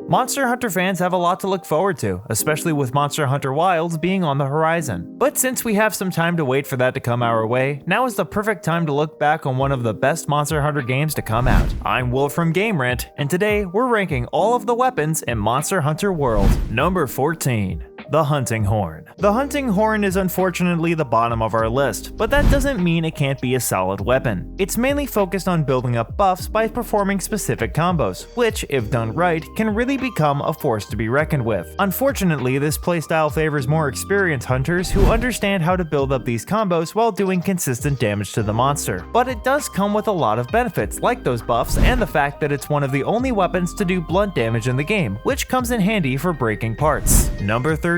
Monster Hunter fans have a lot to look forward to, especially with Monster Hunter Wilds being on the horizon. But since we have some time to wait for that to come our way, now is the perfect time to look back on one of the best Monster Hunter games to come out. I'm Will from Game Rant, and today we're ranking all of the weapons in Monster Hunter World. Number 14. The Hunting Horn. The Hunting Horn is unfortunately the bottom of our list, but that doesn't mean it can't be a solid weapon. It's mainly focused on building up buffs by performing specific combos, which, if done right, can really become a force to be reckoned with. Unfortunately, this playstyle favors more experienced hunters who understand how to build up these combos while doing consistent damage to the monster. But it does come with a lot of benefits, like those buffs and the fact that it's one of the only weapons to do blunt damage in the game, which comes in handy for breaking parts. Number 13.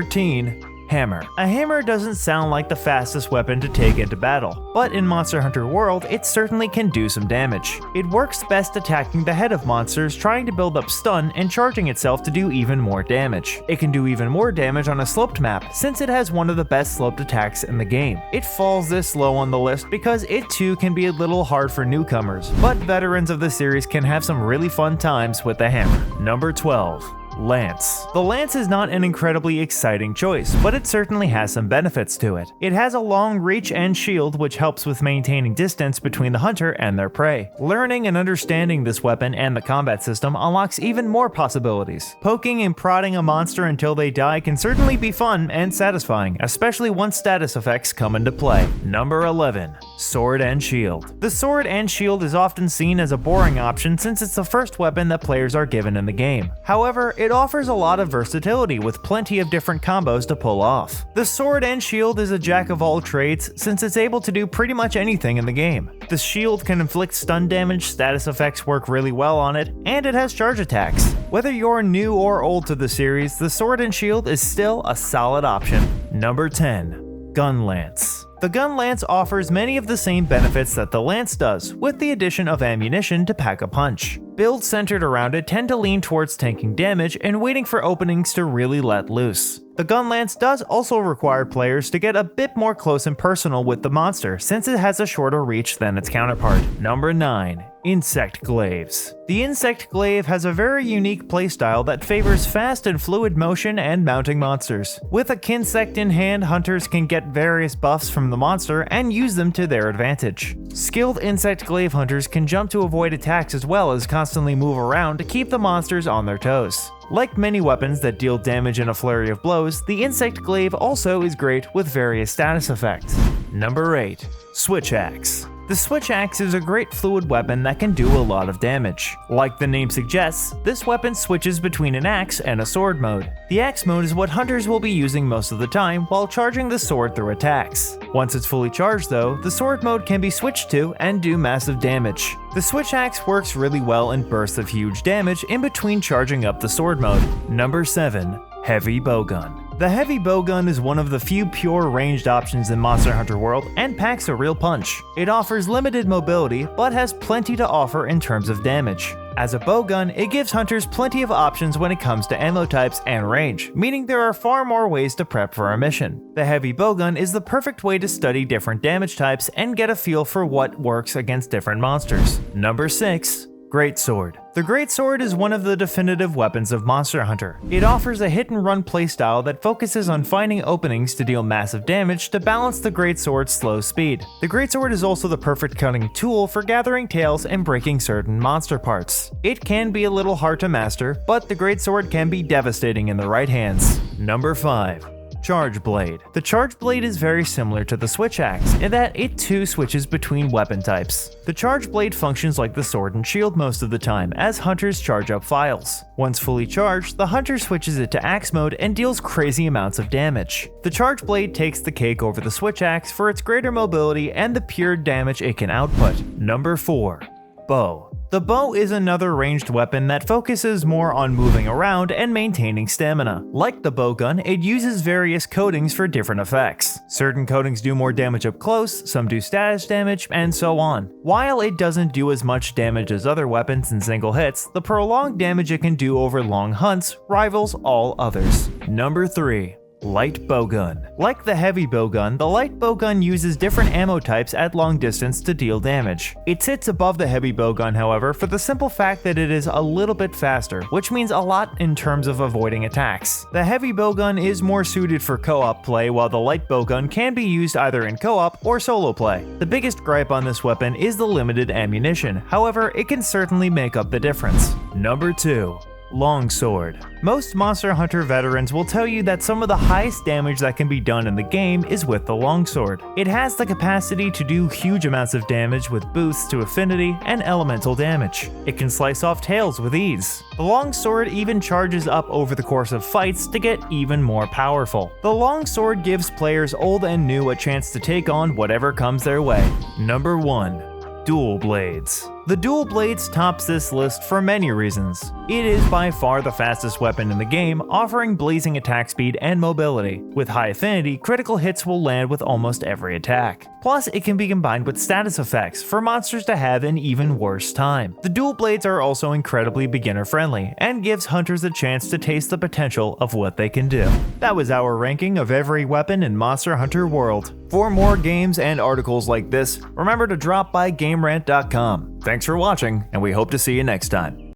Hammer. A hammer doesn't sound like the fastest weapon to take into battle, but in Monster Hunter World, it certainly can do some damage. It works best attacking the head of monsters, trying to build up stun and charging itself to do even more damage. It can do even more damage on a sloped map, since it has one of the best sloped attacks in the game. It falls this low on the list because it too can be a little hard for newcomers, but veterans of the series can have some really fun times with the hammer. Number 12. Lance. The Lance is not an incredibly exciting choice, but it certainly has some benefits to it. It has a long reach and shield, which helps with maintaining distance between the hunter and their prey. Learning and understanding this weapon and the combat system unlocks even more possibilities. Poking and prodding a monster until they die can certainly be fun and satisfying, especially once status effects come into play. Number 11. Sword and Shield. The Sword and Shield is often seen as a boring option since it's the first weapon that players are given in the game. However, it offers a lot of versatility with plenty of different combos to pull off. The Sword and Shield is a jack of all trades since it's able to do pretty much anything in the game. The shield can inflict stun damage, status effects work really well on it, and it has charge attacks. Whether you're new or old to the series, the Sword and Shield is still a solid option. Number 10. Gun Lance. The Gun Lance offers many of the same benefits that the Lance does, with the addition of ammunition to pack a punch. Builds centered around it tend to lean towards tanking damage and waiting for openings to really let loose. The Gun Lance does also require players to get a bit more close and personal with the monster since it has a shorter reach than its counterpart. Number 9. Insect Glaives. The Insect Glaive has a very unique playstyle that favors fast and fluid motion and mounting monsters. With a Kinsect in hand, hunters can get various buffs from the monster and use them to their advantage. Skilled Insect Glaive hunters can jump to avoid attacks as well as constantly move around to keep the monsters on their toes. Like many weapons that deal damage in a flurry of blows, the Insect Glaive also is great with various status effects. Number 8. Switch Axe. The Switch Axe is a great fluid weapon that can do a lot of damage. Like the name suggests, this weapon switches between an axe and a sword mode. The axe mode is what hunters will be using most of the time while charging the sword through attacks. Once it's fully charged though, the sword mode can be switched to and do massive damage. The Switch Axe works really well in bursts of huge damage in between charging up the sword mode. Number 7. Heavy Bowgun. The Heavy Bowgun is one of the few pure ranged options in Monster Hunter World and packs a real punch. It offers limited mobility, but has plenty to offer in terms of damage. As a bowgun, it gives hunters plenty of options when it comes to ammo types and range, meaning there are far more ways to prep for a mission. The Heavy Bowgun is the perfect way to study different damage types and get a feel for what works against different monsters. Number 6. Greatsword. The Greatsword is one of the definitive weapons of Monster Hunter. It offers a hit-and-run playstyle that focuses on finding openings to deal massive damage to balance the Greatsword's slow speed. The Greatsword is also the perfect cutting tool for gathering tails and breaking certain monster parts. It can be a little hard to master, but the Greatsword can be devastating in the right hands. Number 5. Charge Blade. The Charge Blade is very similar to the Switch Axe in that it too switches between weapon types. The Charge Blade functions like the Sword and Shield most of the time as hunters charge up files. Once fully charged, the hunter switches it to axe mode and deals crazy amounts of damage. The Charge Blade takes the cake over the Switch Axe for its greater mobility and the pure damage it can output. Number 4. Bow. The bow is another ranged weapon that focuses more on moving around and maintaining stamina. Like the bowgun, it uses various coatings for different effects. Certain coatings do more damage up close, some do status damage, and so on. While it doesn't do as much damage as other weapons in single hits, the prolonged damage it can do over long hunts rivals all others. Number 3. Light bowgun. Like the heavy bowgun, the light bowgun uses different ammo types at long distance to deal damage. It sits above the heavy bowgun, however, for the simple fact that it is a little bit faster, which means a lot in terms of avoiding attacks. The heavy bowgun is more suited for co-op play, while the light bowgun can be used either in co-op or solo play. The biggest gripe on this weapon is the limited ammunition, however, it can certainly make up the difference. Number 2. Longsword. Most Monster Hunter veterans will tell you that some of the highest damage that can be done in the game is with the longsword. It has the capacity to do huge amounts of damage with boosts to affinity and elemental damage. It can slice off tails with ease. The longsword even charges up over the course of fights to get even more powerful. The longsword gives players old and new a chance to take on whatever comes their way. Number 1. Dual blades. The dual blades tops this list for many reasons. It is by far the fastest weapon in the game, offering blazing attack speed and mobility. With high affinity, critical hits will land with almost every attack. Plus, it can be combined with status effects for monsters to have an even worse time. The dual blades are also incredibly beginner friendly and gives hunters a chance to taste the potential of what they can do. That was our ranking of every weapon in Monster Hunter World. For more games and articles like this, remember to drop by GameRant.com. Thanks for watching, and we hope to see you next time.